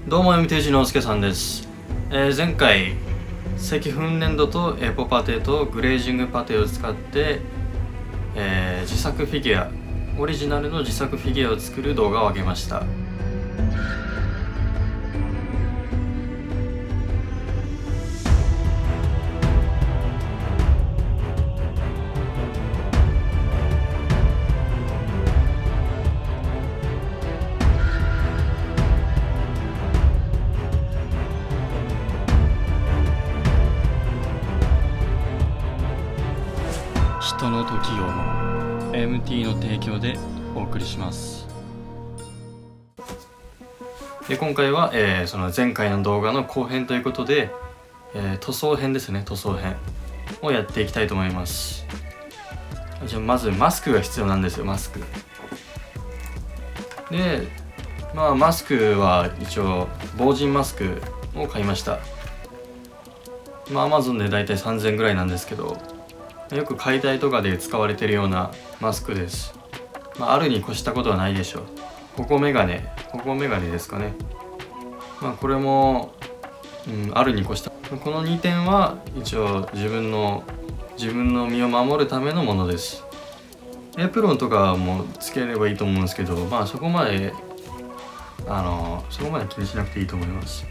どうも MT のすけさんです。前回赤粉粘土とエポパテとグレージングパテを使って、自作フィギュアオリジナルの自作フィギュアを作る動画を上げました。人の時を MT の提供でお送りします。で今回は、その前回の動画の後編ということで、塗装編ですね。塗装編をやっていきたいと思います。じゃあまずマスクが必要なんですよ。マスクで、マスクは一応防塵マスクを買いました。Amazon でだいたい3000円ぐらいなんですけど、よく解体とかで使われているようなマスクです。あるに越したことはないでしょう。ホコメガネですかね。これも、あるに越した。この2点は一応自分の身を守るためのものです。エプロンとかもつければいいと思うんですけど、そこまで気にしなくていいと思います。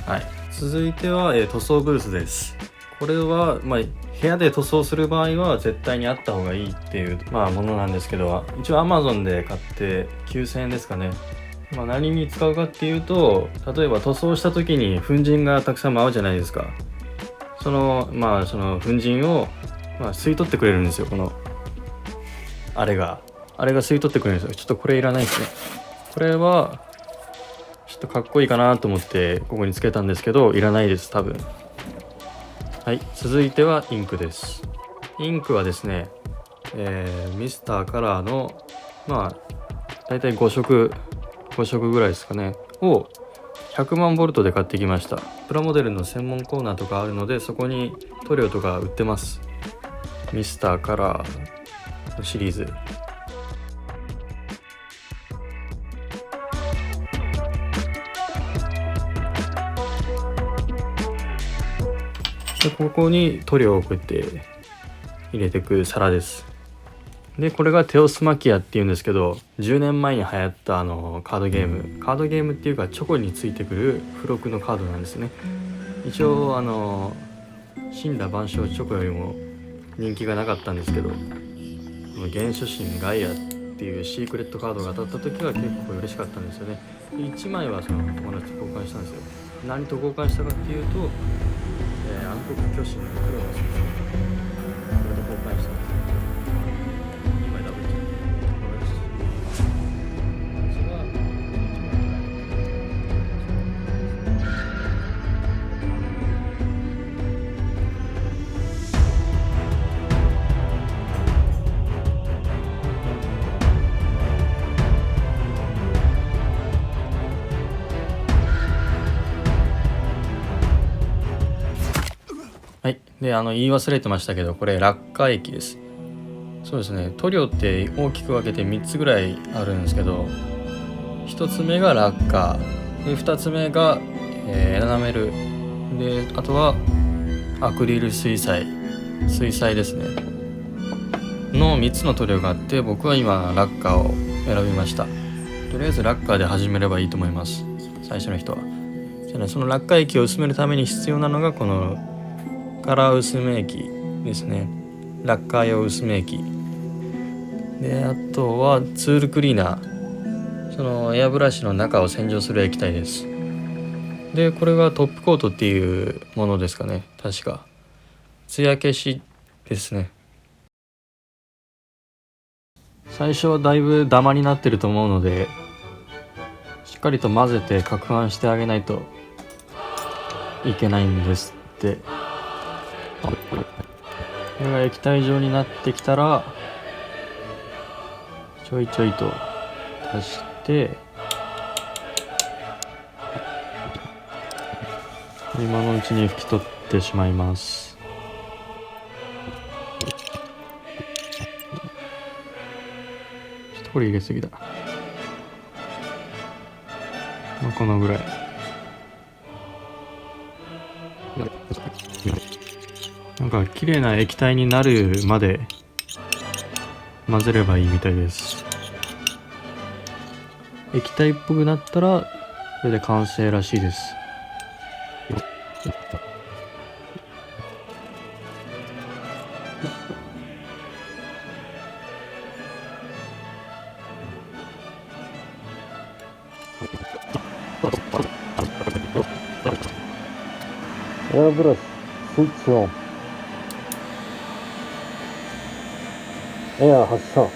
はい。続いては、塗装ブースです。これは、部屋で塗装する場合は絶対にあった方がいいっていう、ものなんですけど、一応 Amazon で買って9000円ですかね。何に使うかっていうと、例えば塗装した時に粉塵がたくさん舞うじゃないですか。その粉塵を、吸い取ってくれるんですよ。あれが吸い取ってくれるんですよ。ちょっとこれいらないですね。これはちょっとかっこいいかなと思ってここにつけたんですけど、いらないです多分。はい、続いてはインクです。インクはですね、ミスターカラーのだいたい5色ぐらいですかねを100万ボルトで買ってきました。プラモデルの専門コーナーとかあるので、そこに塗料とか売ってます。ミスターカラーのシリーズ。でここに塗料をこうやって入れていく皿です。でこれがテオスマキアっていうんですけど、10年前に流行ったカードゲームっていうかチョコについてくる付録のカードなんですね。一応死んだ万象チョコよりも人気がなかったんですけど、原初神ガイアっていうシークレットカードが当たった時は結構嬉しかったんですよね。1枚はその友達と交換したんですよ。何と交換したかっていうと、暗黒巨神の黒の先生、これと交換したんですよ。2枚ダブっちゃってはい。で言い忘れてましたけど、これ落下液です。そうですね、塗料って大きく分けて3つぐらいあるんですけど、1つ目がラッカーで、2つ目が、エナメルで、あとはアクリル水彩ですねの3つの塗料があって、僕は今ラッカーを選びました。とりあえずラッカーで始めればいいと思います、最初の人は。じゃあね、そのラッカー液を薄めるために必要なのがこのカラー薄め液ですね。ラッカー用薄め液で、あとはツールクリーナー、そのエアブラシの中を洗浄する液体です。でこれがトップコートっていうものですかね。確か艶消しですね。最初はだいぶダマになってると思うので、しっかりと混ぜて攪拌してあげないといけないんですって。これが液体状になってきたらちょいちょいと足して、今のうちに拭き取ってしまいます。ちょっとこれ入れすぎだ。このぐらい。なんか綺麗な液体になるまで混ぜればいいみたいです。液体っぽくなったらこれで完成らしいです。エアブラシスイッチオン。エア発射。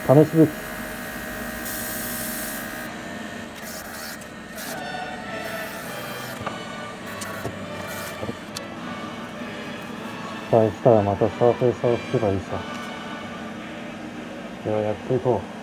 試し吹き。失敗したらまたサーフェイサーを吹けばいいさ。ではやっていこう。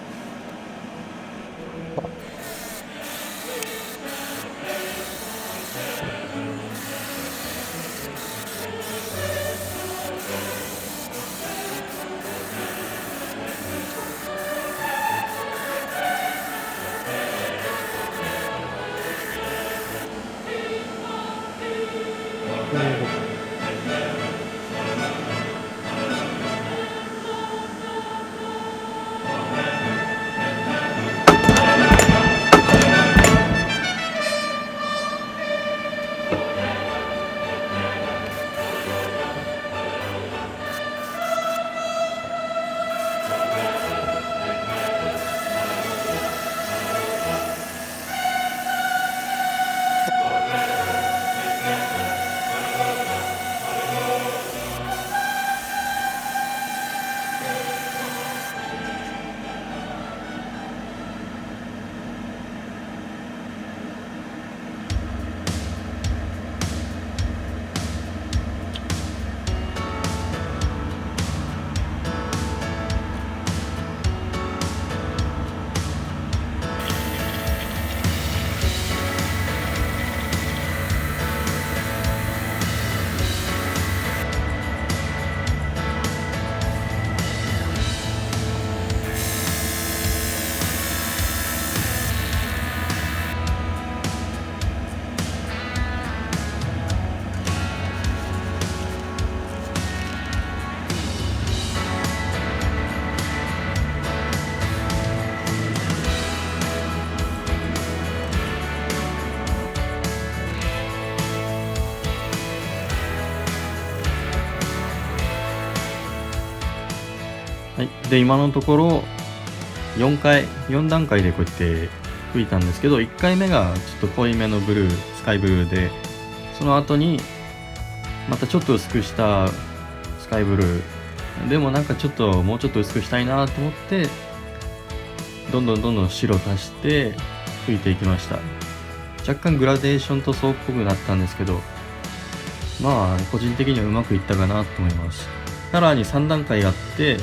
はい、で今のところ4段階でこうやって吹いたんですけど、1回目がちょっと濃いめのブルー、スカイブルーで、その後にまたちょっと薄くしたスカイブルーでもなんかもうちょっと薄くしたいなと思って、どんどん白足して吹いていきました。若干グラデーション塗装っぽくなったんですけど、まあ個人的にはうまくいったかなと思います。カラーに3段階あって、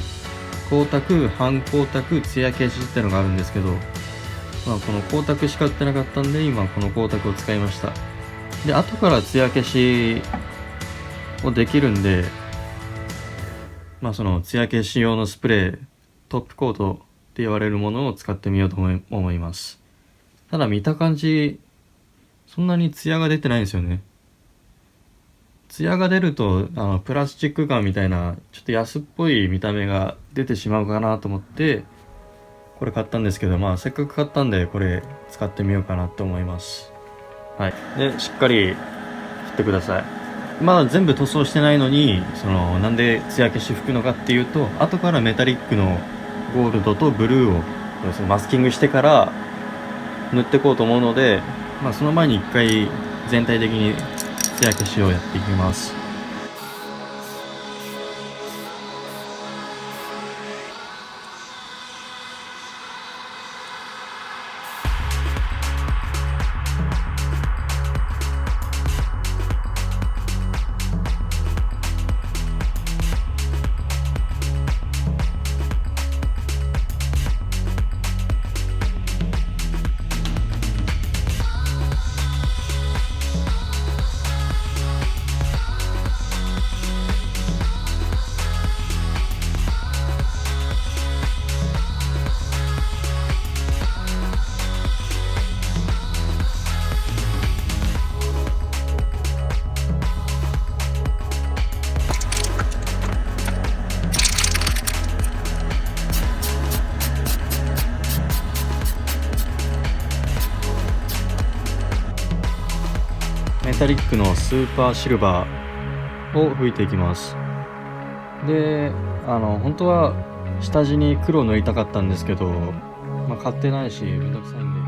光沢、半光沢、艶消しってのがあるんですけど、まあこの光沢しか売ってなかったんで、今この光沢を使いました。で、後から艶消しをできるんで、まあその艶消し用のスプレー、トップコートって言われるものを使ってみようと思います。ただ見た感じ、そんなに艶が出てないんですよね。艶が出るとプラスチック感みたいなちょっと安っぽい見た目が出てしまうかなと思ってこれ買ったんですけど、まあせっかく買ったんでこれ使ってみようかなと思います。はい。でしっかり振ってください。まだ全部塗装してないのになんで艶消し吹くのかっていうと、後からメタリックのゴールドとブルーをマスキングしてから塗っていこうと思うので、まあその前に一回全体的に艶消しをやっていきます。タリックのスーパーシルバーを吹いていきます。で本当は下地に黒を塗りたかったんですけど、買ってないしめんどくさいんで、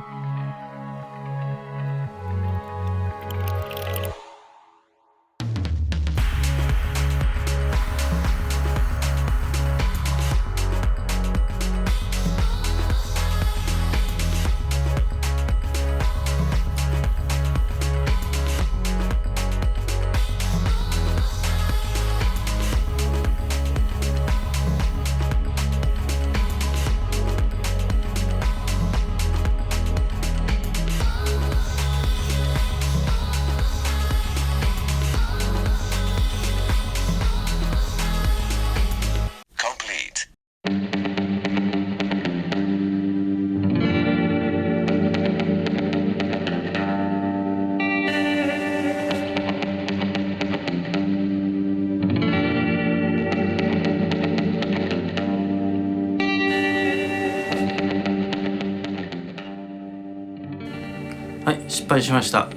はい、失敗しました。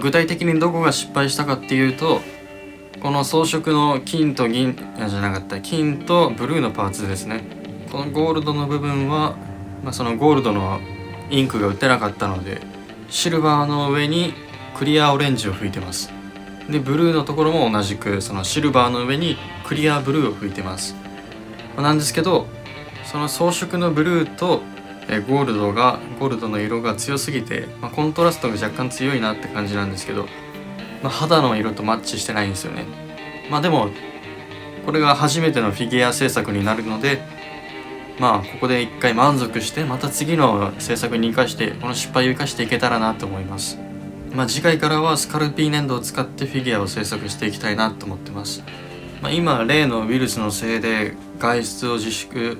具体的にどこが失敗したかっていうと、この装飾の金と銀じゃなかった金とブルーのパーツですね。このゴールドの部分は、そのゴールドのインクが売ってなかったので、シルバーの上にクリアオレンジを吹いてます。でブルーのところも同じくそのシルバーの上にクリアブルーを吹いてます。なんですけど、その装飾のブルーとゴールドの色が強すぎて、コントラストが若干強いなって感じなんですけど、肌の色とマッチしてないんですよね。でもこれが初めてのフィギュア制作になるので、ここで一回満足してまた次の制作に生かして、この失敗を生かしていけたらなと思います。次回からはスカルピー粘土を使ってフィギュアを制作していきたいなと思ってます。今例のウイルスのせいで外出を自粛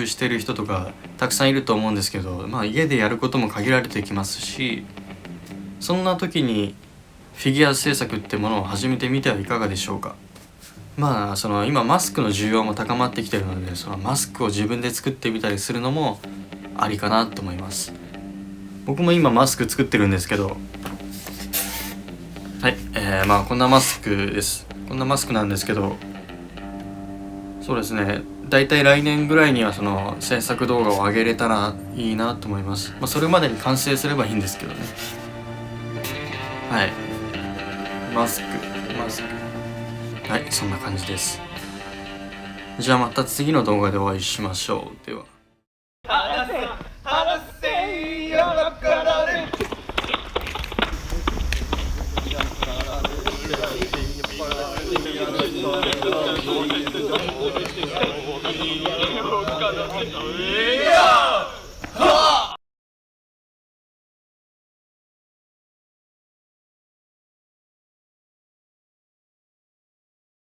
してる人とかたくさんいると思うんですけど、家でやることも限られてきますし、そんな時にフィギュア制作ってものを始めてみてはいかがでしょうか。今マスクの需要も高まってきてるので、そのマスクを自分で作ってみたりするのもありかなと思います。僕も今マスク作ってるんですけど、はい、こんなマスクです。こんなマスクなんですけど、そうですね、だいたい来年ぐらいにはその制作動画を上げれたらいいなと思います。それまでに完成すればいいんですけどね。はい、マスクはい、そんな感じです。じゃあまた次の動画でお会いしましょう。では。Yeah!